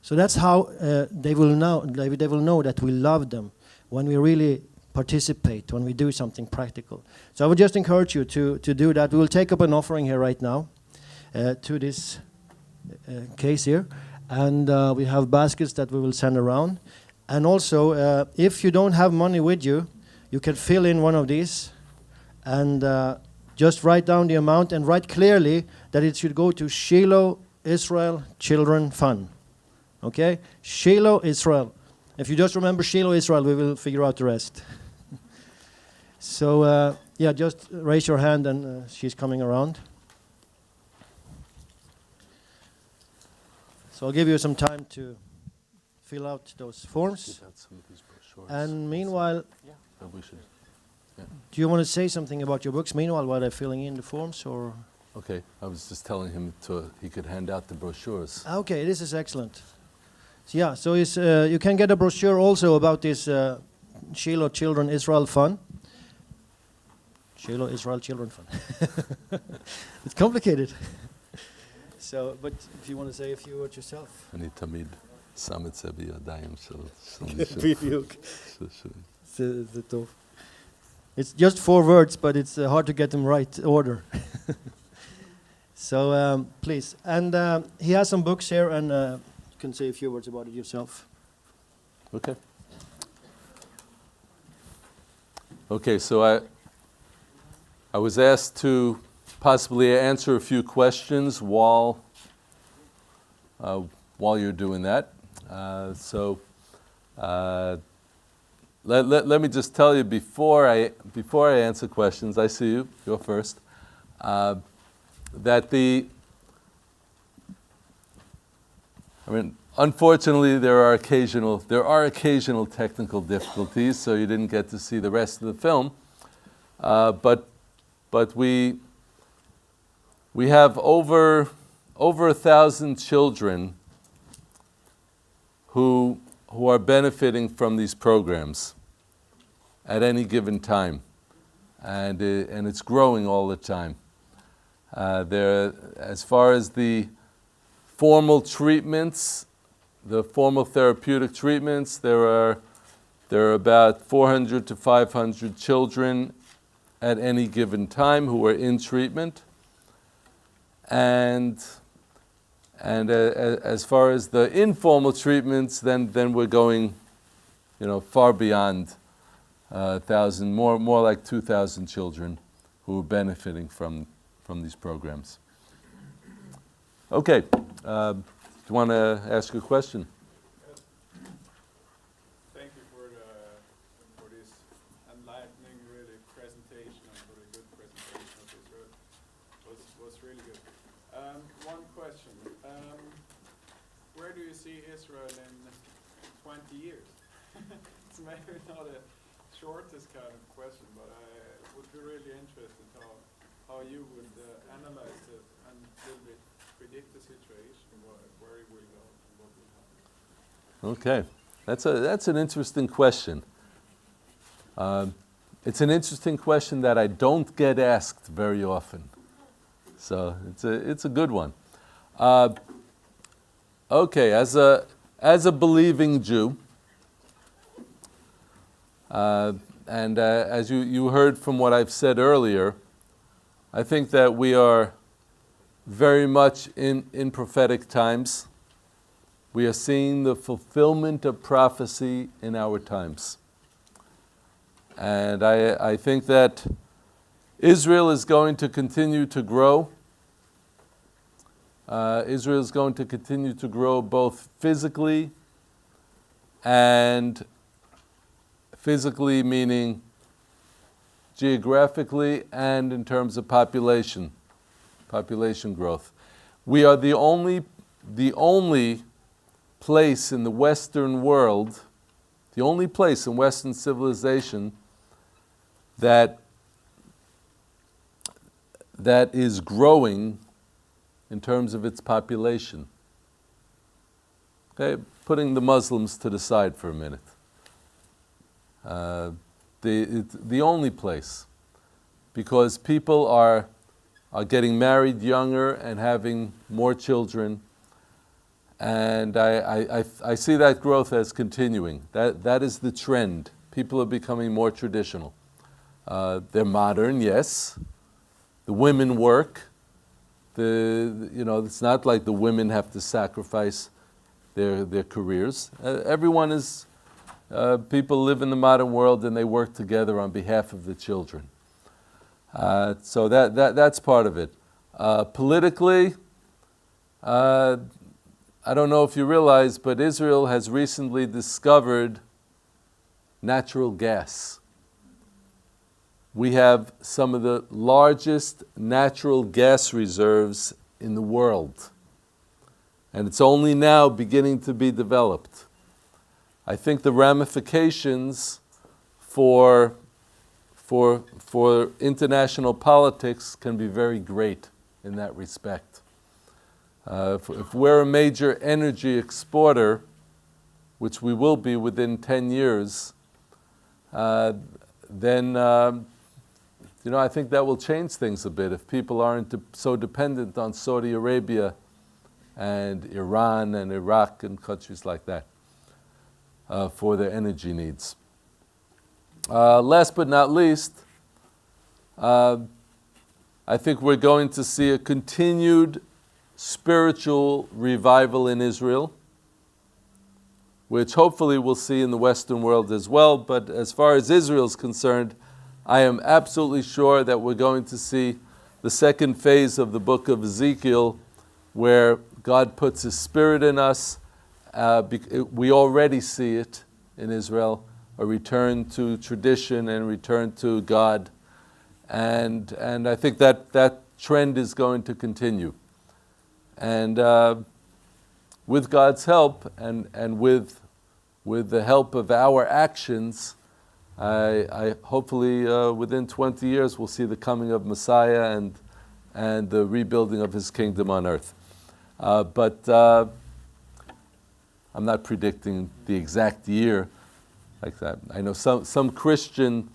So that's how they will know that we love them when we really participate, when we do something practical. So I would just encourage you to do that. We will take up an offering here right now to this case here. And we have baskets that we will send around. And also, if you don't have money with you, you can fill in one of these and just write down the amount and write clearly that it should go to Shiloh Israel Children Fund. Okay? Shiloh Israel. If you just remember Shiloh Israel, we will figure out the rest. So, yeah, just raise your hand and she's coming around. So I'll give you some time to fill out those forms. And meanwhile, do you want to say something about your books meanwhile while they're filling in the forms, or? Okay, I was just telling him he could hand out the brochures. Okay, this is excellent. So yeah, so you can get a brochure also about this Shiloh Children Israel Fund. Shiloh Israel Children Fund. It's complicated. So, but if you want to say a few words yourself. אני תמיד שם את זה בידיים של בדיוק. זה טוב. It's just 4 words, but it's hard to get them right order. So, please. And he has some books here, and you can say a few words about it yourself. Okay. Okay, so I was asked to possibly answer a few questions while you're doing that. Let me just tell you before I answer questions. I see you. You're first. Unfortunately, there are occasional technical difficulties, so you didn't get to see the rest of the film. But we have over 1,000 children who are benefiting from these programs at any given time, and it's growing all the time. As far as the formal treatments, the formal therapeutic treatments, there are about 400 to 500 children at any given time who are in treatment. And as far as the informal treatments, then we're going, far beyond 1,000, more like 2,000 children who are benefiting from these programs. Okay, do you want to ask a question? Thank you for this enlightening, really, presentation, and for the good presentation of Israel. Was really good. One question. Where do you see Israel in 20 years? It's maybe not a shortest kind of question, but I would be really interested how you would analyze it and a little bit predict the situation, where it will go and what will happen. Okay, that's an interesting question. It's an interesting question that I don't get asked very often, so it's a good one. Okay, as a believing Jew, and as you heard from what I've said earlier, I think that we are very much in prophetic times. We are seeing the fulfillment of prophecy in our times. And I think that Israel is going to continue to grow. Israel is going to continue to grow both physically, and physically meaning geographically and in terms of population growth. We are the only place in the Western world, the only place in Western civilization that is growing in terms of its population. Okay, putting the Muslims to the side for a minute. The only place, because people are getting married younger and having more children, and I see that growth as continuing. That is the trend. People are becoming more traditional. They're modern, yes. The women work. It's not like the women have to sacrifice their careers. Everyone is. People live in the modern world and they work together on behalf of the children. So that's part of it. Politically, I don't know if you realize, but Israel has recently discovered natural gas. We have some of the largest natural gas reserves in the world. And it's only now beginning to be developed. I think the ramifications for international politics can be very great in that respect. If we're a major energy exporter, which we will be within 10 years, then I think that will change things a bit if people aren't so dependent on Saudi Arabia and Iran and Iraq and countries like that for their energy needs. Last but not least, I think we're going to see a continued spiritual revival in Israel, which hopefully we'll see in the Western world as well. But as far as Israel is concerned, I am absolutely sure that we're going to see the second phase of the book of Ezekiel, where God puts His Spirit in us. We already see it in Israel, a return to tradition and return to God. And I think that trend is going to continue. And with God's help and with the help of our actions, I hopefully within 20 years we'll see the coming of Messiah and the rebuilding of His kingdom on earth. But I'm not predicting the exact year like that. I know some Christian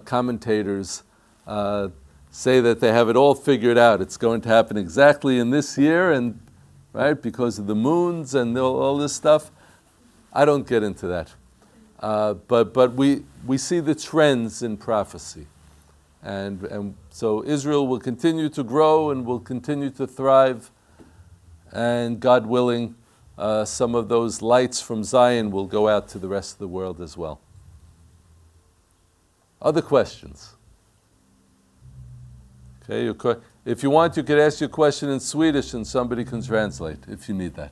commentators say that they have it all figured out. It's going to happen exactly in this year, and right, because of the moons and all this stuff. I don't get into that. But we see the trends in prophecy. And so Israel will continue to grow and will continue to thrive. And God willing, some of those lights from Zion will go out to the rest of the world as well. Other questions? Okay, if you want, you could ask your question in Swedish and somebody can translate if you need that.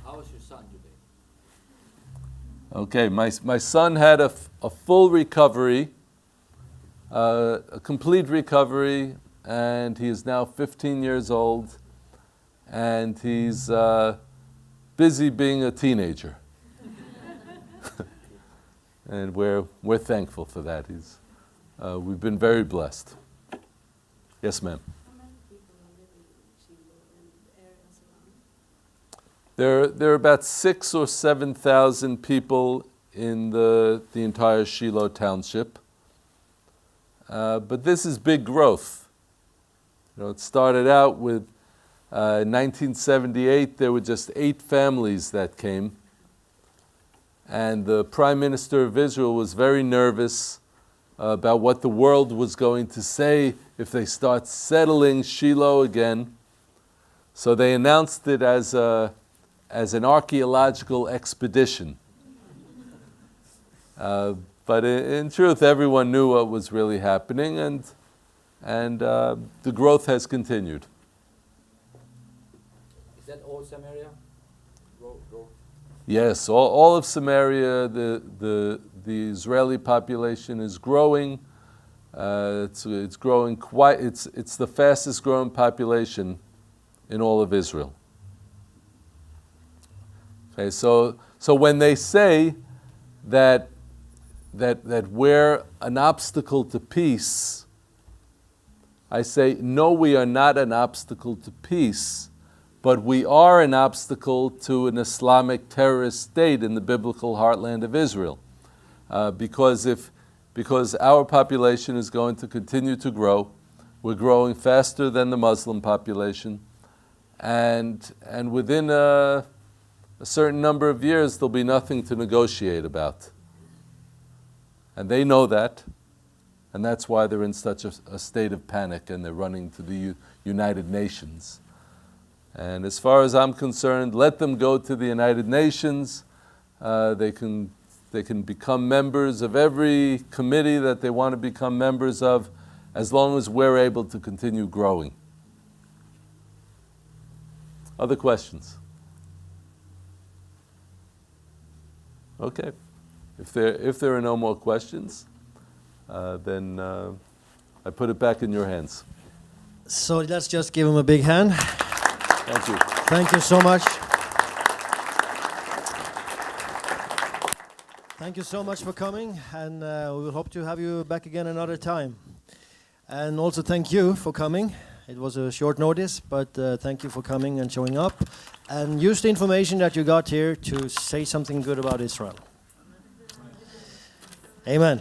How was your son today? Okay, my son had a full recovery, a complete recovery, and he is now 15 years old, and he's busy being a teenager. And we're thankful for that. We've been very blessed. Yes, ma'am. How many people are living in Shiloh and areas around? There are about 6,000 or 7,000 people in the entire Shiloh township. But this is big growth. It started out with, in 1978, there were just 8 families that came. And the Prime Minister of Israel was very nervous about what the world was going to say if they start settling Shiloh again. So they announced it as an archaeological expedition. But in truth, everyone knew what was really happening, and the growth has continued. Is that all Samaria? Go. Yes, all of Samaria, the Israeli population is growing. It's growing quite. It's the fastest growing population in all of Israel. Okay, so when they say that we're an obstacle to peace, I say no, we are not an obstacle to peace. But we are an obstacle to an Islamic terrorist state in the biblical heartland of Israel. Because our population is going to continue to grow. We're growing faster than the Muslim population. And within a certain number of years, there'll be nothing to negotiate about. And they know that. And that's why they're in such a state of panic, and they're running to the United Nations. And as far as I'm concerned, let them go to the United Nations. They can become members of every committee that they want to become members of, as long as we're able to continue growing. Other questions? Okay. If there are no more questions, then I put it back in your hands. So let's just give him a big hand. Thank you. Thank you so much. Thank you so much for coming, and we will hope to have you back again another time. And also thank you for coming. It was a short notice, but thank you for coming and showing up. And use the information that you got here to say something good about Israel. Amen.